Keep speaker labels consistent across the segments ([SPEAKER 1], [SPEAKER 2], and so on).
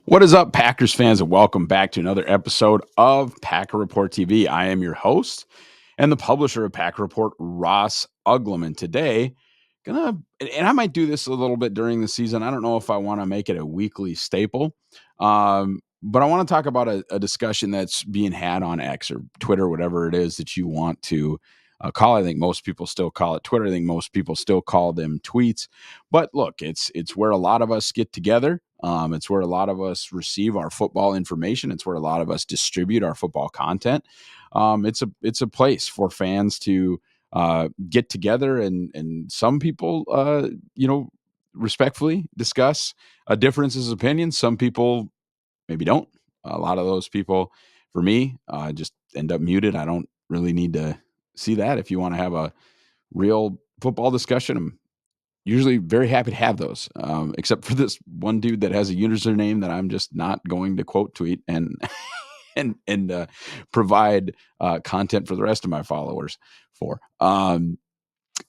[SPEAKER 1] What is up, Packers fans, and welcome back to another episode of Packer Report TV. I am your host and the publisher of Packer Report, Ross Uglum. And today, and I might do this a little bit during the season. I don't know if I want to make it a weekly staple, but I want to talk about a discussion that's being had on X or Twitter, whatever it is that you want to call. I think most people still call it Twitter. I think most people still call them tweets. But look, it's where a lot of us get together. It's where a lot of us receive our football information. It's where a lot of us distribute our football content. It's a place for fans to get together, and some people, respectfully discuss differences of opinions. Some people maybe don't. A lot of those people, for me, just end up muted. I don't really need to see that. If you want to have a real football discussion, I'm usually very happy to have those, except for this one dude that has a username that I'm just not going to quote tweet and and provide content for the rest of my followers for.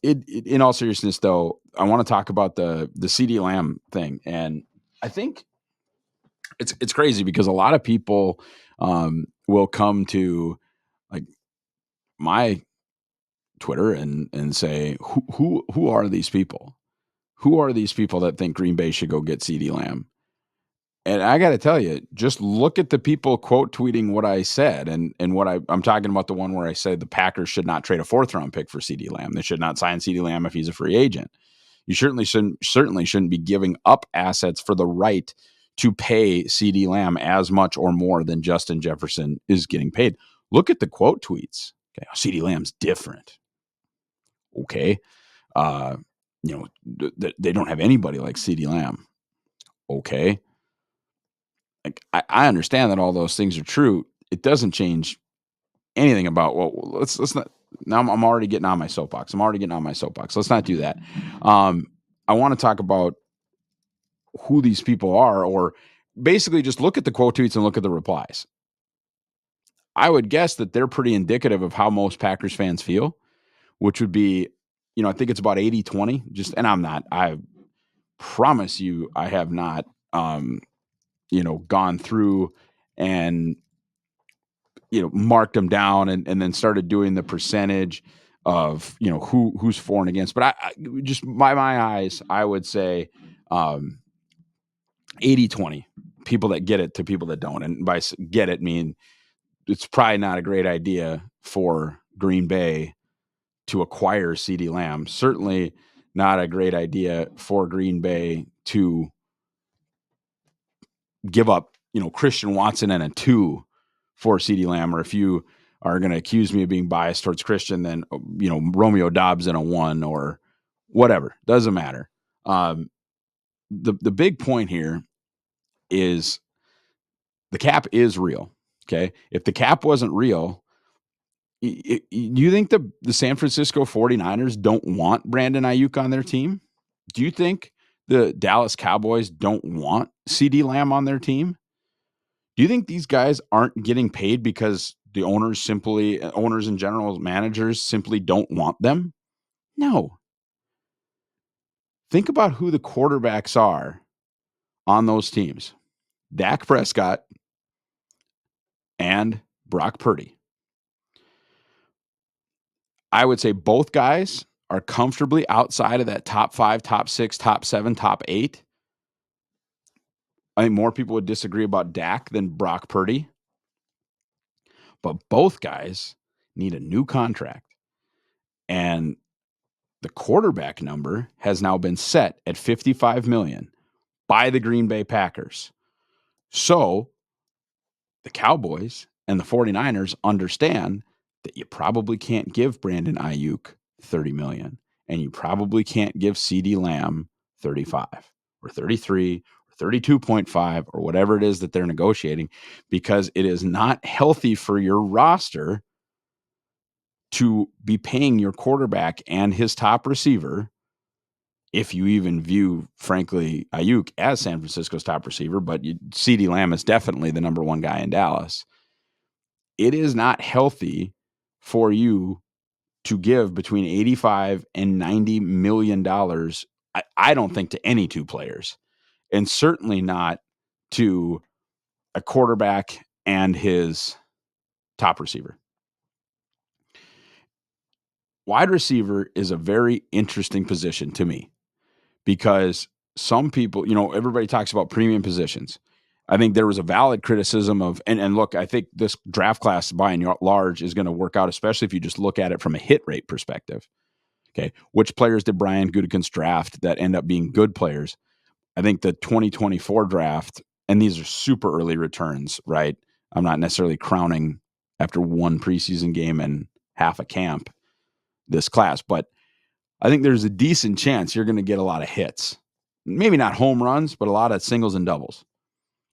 [SPEAKER 1] In all seriousness, though, I want to talk about the CeeDee Lamb thing, and I think it's crazy because a lot of people will come to like my Twitter and say, who are these people? Who are these people that think Green Bay should go get CeeDee Lamb? And I got to tell you, just look at the people quote tweeting what I said, and what I'm talking about, the one where I said the Packers should not trade a 4th-round pick for CeeDee Lamb. They should not sign CeeDee Lamb if he's a free agent. You certainly shouldn't be giving up assets for the right to pay CeeDee Lamb as much or more than Justin Jefferson is getting paid. Look at the quote tweets. Okay, CeeDee Lamb's different. Okay, uh, they don't have anybody like CeeDee Lamb. Okay, like I understand that all those things are true. It doesn't change anything about, well, let's not. Now I'm already getting on my soapbox. Let's not do that. I want to talk about who these people are, or basically just look at the quote tweets and look at the replies. I would guess that they're pretty indicative of how most Packers fans feel, which would be, I think it's about 80-20. Just, and I promise you, I have not, gone through and, marked them down and then started doing the percentage of, who's for and against. But I just, by my eyes, I would say, 80-20, people that get it to people that don't. And by get it, mean it's probably not a great idea for Green Bay to acquire CeeDee Lamb. Certainly not a great idea for Green Bay to give up, Christian Watson and a 2 for CeeDee Lamb. Or if you are going to accuse me of being biased towards Christian, then, Romeo Dobbs and a 1 or whatever. Doesn't matter. The big point here is the cap is real. Okay. If the cap wasn't real, you think the San Francisco 49ers don't want Brandon Ayuk on their team? Do you think the Dallas Cowboys don't want CeeDee Lamb on their team? Do you think these guys aren't getting paid because the owners and general managers simply don't want them? No. Think about who the quarterbacks are on those teams. Dak Prescott and Brock Purdy. I would say both guys are comfortably outside of that top 5, top 6, top 7, top 8. I think more people would disagree about Dak than Brock Purdy. But both guys need a new contract. And the quarterback number has now been set at $55 million by the Green Bay Packers. So the Cowboys and the 49ers understand that you probably can't give Brandon Ayuk $30 million, and you probably can't give CeeDee Lamb 35 or 33 or 32.5 or whatever it is that they're negotiating, because it is not healthy for your roster to be paying your quarterback and his top receiver, if you even view, frankly, Ayuk as San Francisco's top receiver, but CeeDee Lamb is definitely the number 1 guy in Dallas. It is not healthy for you to give between $85 and $90 million. I don't think to any 2 players, and certainly not to a quarterback and his top receiver. Wide receiver is a very interesting position to me because some people, everybody talks about premium positions. I think there was a valid criticism of, and look, I think this draft class by and large is going to work out, especially if you just look at it from a hit rate perspective. Okay. Which players did Brian Gutekunst draft that end up being good players? I think the 2024 draft, and these are super early returns, right? I'm not necessarily crowning after one preseason game and half a camp this class, but I think there's a decent chance you're going to get a lot of hits. Maybe not home runs, but a lot of singles and doubles.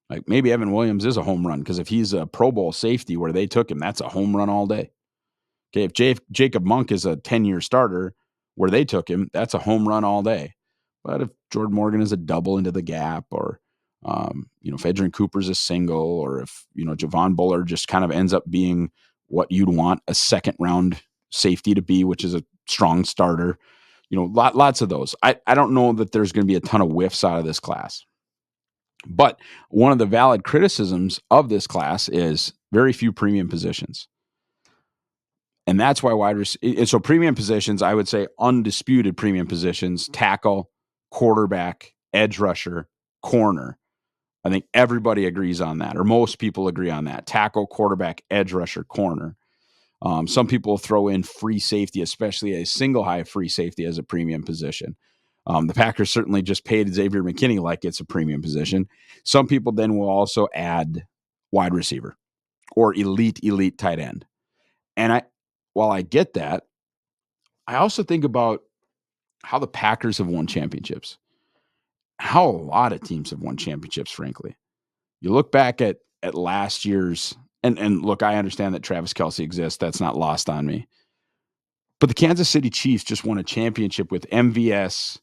[SPEAKER 1] Like maybe Evan Williams is a home run because if he's a Pro Bowl safety where they took him, that's a home run all day. Okay, if Jacob Monk is a 10-year starter where they took him, that's a home run all day. But if Jordan Morgan is a double into the gap, or if Adrian Cooper's a single, or if Javon Bullard just kind of ends up being what you'd want a second round safety to be, which is a strong starter, lots of those. I don't know that there's going to be a ton of whiffs out of this class. But one of the valid criticisms of this class is very few premium positions. And that's why so premium positions, I would say undisputed premium positions, tackle, quarterback, edge rusher, corner. I think everybody agrees on that, or most people agree on that. Tackle, quarterback, edge rusher, corner. Some people throw in free safety, especially a single high free safety as a premium position. The Packers certainly just paid Xavier McKinney like it's a premium position. Some people then will also add wide receiver or elite tight end. And while I get that, I also think about how the Packers have won championships, how a lot of teams have won championships, frankly. You look back at last year's, and look, I understand that Travis Kelce exists. That's not lost on me. But the Kansas City Chiefs just won a championship with MVS,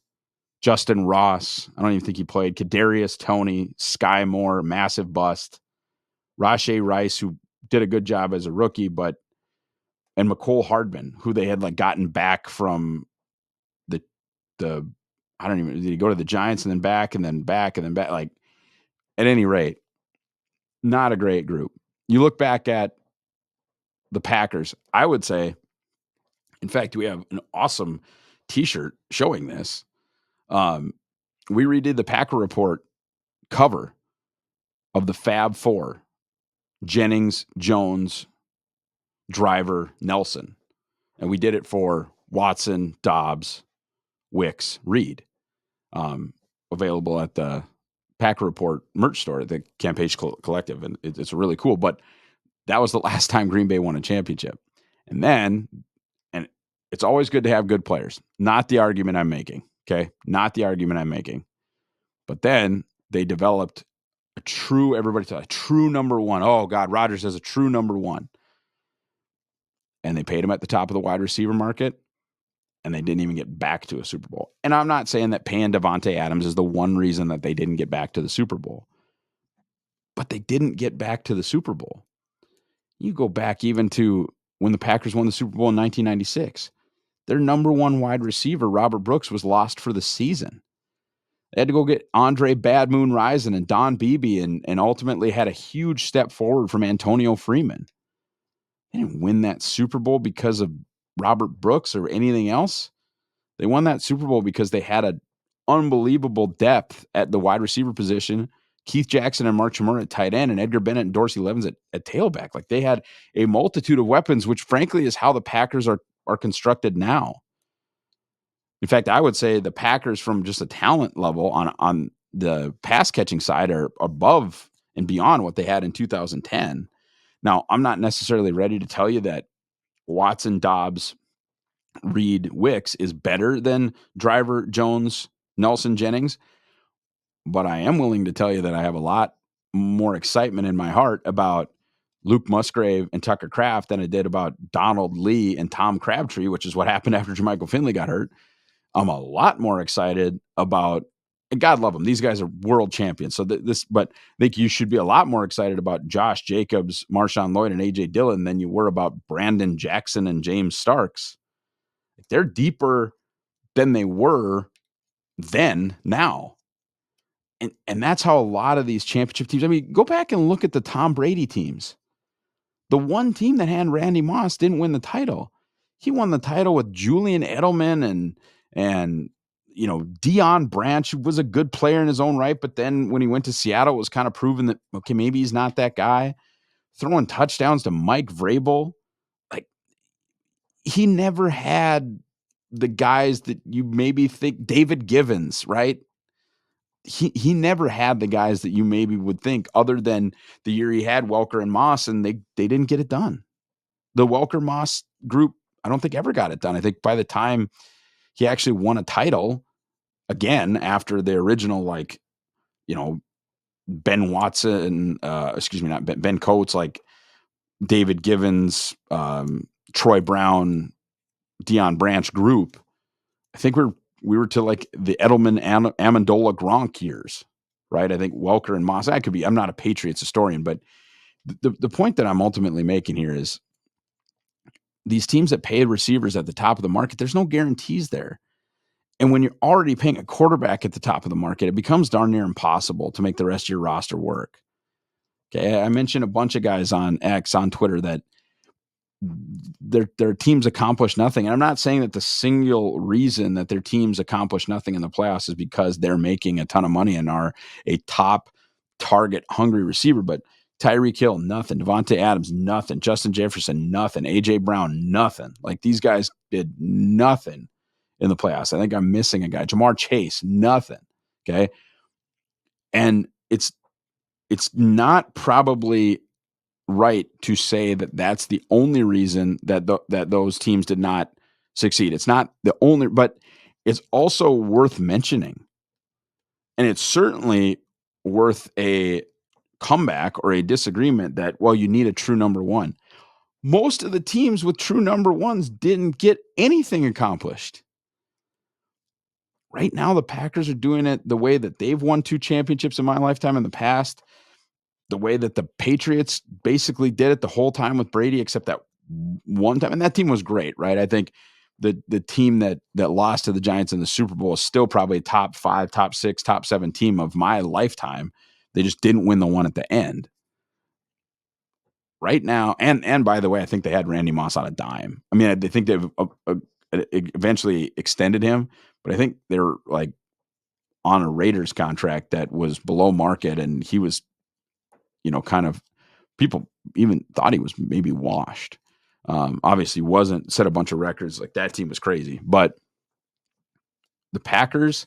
[SPEAKER 1] Justin Ross. I don't even think he played. Kadarius Toney, Sky Moore, massive bust. Rashee Rice, who did a good job as a rookie, and McCole Hardman, who they had gotten back from the I don't even, did he go to the Giants and then back and then back and then back? Like, at any rate, not a great group. You look back at the Packers, I would say, in fact, we have an awesome t-shirt showing this. We redid the Packer Report cover of the Fab Four: Jennings, Jones, Driver, Nelson. And we did it for Watson, Dobbs, Wicks, Reed. Available at the Packer Report merch store at the Campage Collective. And it's really cool. But that was the last time Green Bay won a championship. And then, and it's always good to have good players. Not the argument I'm making. Okay. Not the argument I'm making. But then they developed a true number one. Oh, God, Rodgers is a true number one. And they paid him at the top of the wide receiver market. And they didn't even get back to a Super Bowl. And I'm not saying that paying Davante Adams is the one reason that they didn't get back to the Super Bowl. But they didn't get back to the Super Bowl. You go back even to when the Packers won the Super Bowl in 1996. Their number one wide receiver, Robert Brooks, was lost for the season. They had to go get Andre Bad Moon Rison and Don Beebe and ultimately had a huge step forward from Antonio Freeman. They didn't win that Super Bowl because of Robert Brooks or anything else. They won that Super Bowl because they had an unbelievable depth at the wide receiver position. Keith Jackson and Mark Chmura at tight end, and Edgar Bennett and Dorsey Levens at tailback. Like, they had a multitude of weapons, which frankly is how the Packers are constructed now. In fact, I would say the Packers, from just a talent level on the pass catching side, are above and beyond what they had in 2010. Now, I'm not necessarily ready to tell you that Watson, Dobbs, Reed, Wicks is better than Driver, Jones, Nelson, Jennings, but I am willing to tell you that I have a lot more excitement in my heart about Luke Musgrave and Tucker Kraft than I did about Donald Lee and Tom Crabtree, which is what happened after Jermichael Finley got hurt. I'm a lot more excited about, and God love them, these guys are world champions. So but I think you should be a lot more excited about Josh Jacobs, Marshawn Lloyd, and AJ Dillon than you were about Brandon Jackson and James Starks. They're deeper than they were then now. And that's how a lot of these championship teams. I mean, go back and look at the Tom Brady teams. The one team that had Randy Moss didn't win the title. He won the title with Julian Edelman and Deion Branch, who was a good player in his own right, but then when he went to Seattle, it was kind of proven that okay, maybe he's not that guy. Throwing touchdowns to Mike Vrabel, like he never had the guys that you maybe think. David Givens, right? He never had the guys that you maybe would think, other than the year he had Welker and Moss, and they didn't get it done. The Welker Moss group, I don't think ever got it done. I think by the time he actually won a title again after the original, Ben Watson, excuse me, not Ben Coates, like David Givens, Troy Brown, Deion Branch group, I think we were to like the Edelman, Amendola, Gronk years, right? I think Welker and Moss. I'm not a Patriots historian, but the point that I'm ultimately making here is these teams that pay receivers at the top of the market, there's no guarantees there. And when you're already paying a quarterback at the top of the market, it becomes darn near impossible to make the rest of your roster work. Okay. I mentioned a bunch of guys on X, on Twitter, that their teams accomplish nothing. And I'm not saying that the single reason that their teams accomplish nothing in the playoffs is because they're making a ton of money and are a top target hungry receiver, but Tyreek Hill, nothing. Devontae Adams, nothing. Justin Jefferson, nothing. AJ Brown, nothing. Like these guys did nothing in the playoffs. I think I'm missing a guy. Jamar Chase, nothing. Okay. And it's not probably right to say that that's the only reason that that those teams did not succeed. It's not the only, but it's also worth mentioning, and it's certainly worth a comeback or a disagreement that, well, you need a true number one. Most of the teams with true number ones didn't get anything accomplished. Right now, the Packers are doing it the way that they've won 2 championships in my lifetime in the past, the way that the Patriots basically did it the whole time with Brady, except that one time. And that team was great, right? I think the team that lost to the Giants in the Super Bowl is still probably a top 5, top 6, top 7 team of my lifetime. They just didn't win the one at the end. Right now, and by the way, I think they had Randy Moss on a dime. I mean, I think they've eventually extended him, but I think they're like on a Raiders contract that was below market, and he was, kind of, people even thought he was maybe washed. Obviously wasn't, set a bunch of records. Like that team was crazy, but the Packers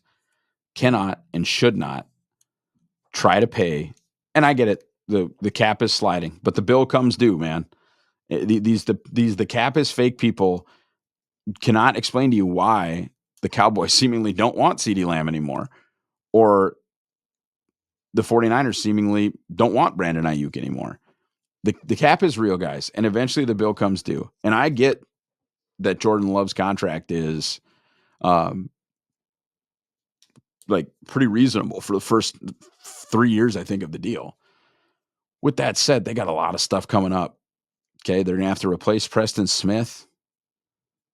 [SPEAKER 1] cannot and should not try to pay. And I get it. The cap is sliding, but the bill comes due, man. The cap is fake people cannot explain to you why the Cowboys seemingly don't want CeeDee Lamb anymore, or the 49ers seemingly don't want Brandon Ayuk anymore. The cap is real, guys, and eventually the bill comes due. And I get that Jordan Love's contract is like pretty reasonable for the first 3 years, I think, of the deal. With that said, they got a lot of stuff coming up. Okay, they're gonna have to replace Preston Smith.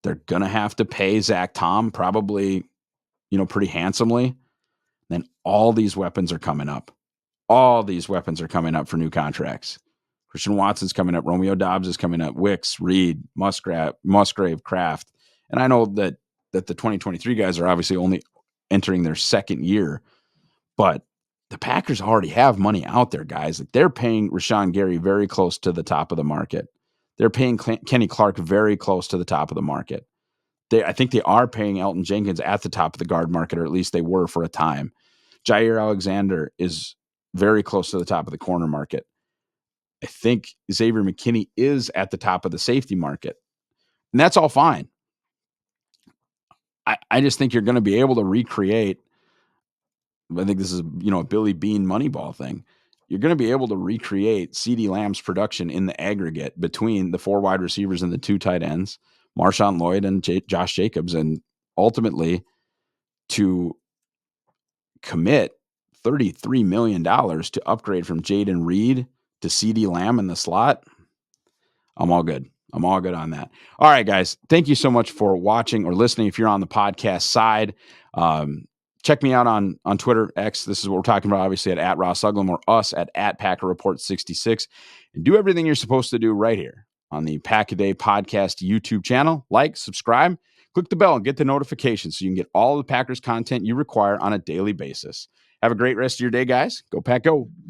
[SPEAKER 1] They're gonna have to pay Zach Tom probably, pretty handsomely. Then all these weapons are coming up. All these weapons are coming up for new contracts. Christian Watson's coming up. Romeo Dobbs is coming up. Wicks, Reed, Musgrave, Kraft. And I know that the 2023 guys are obviously only entering their second year, but the Packers already have money out there, guys. Like they're paying Rashawn Gary very close to the top of the market. They're paying Kenny Clark very close to the top of the market. I think they are paying Elton Jenkins at the top of the guard market, or at least they were for a time. Jair Alexander is very close to the top of the corner market. I think Xavier McKinney is at the top of the safety market, and that's all fine. I just think you're going to be able to recreate. I think this is, a Billy Bean Moneyball thing. You're going to be able to recreate CeeDee Lamb's production in the aggregate between the 4 wide receivers and the 2 tight ends, Marshawn Lloyd and Josh Jacobs, and ultimately to commit $33 million to upgrade from Jaden Reed to CeeDee Lamb in the slot. I'm all good. I'm all good on that. All right, guys. Thank you so much for watching or listening. If you're on the podcast side, check me out on Twitter, X. This is what we're talking about, obviously, at Ross Uglum, or us at Packer Report 66. And do everything you're supposed to do right here on the Pack a Day Podcast YouTube channel. Like, subscribe, click the bell, and get the notifications so you can get all the Packers content you require on a daily basis. Have a great rest of your day, guys. Go Pack Go.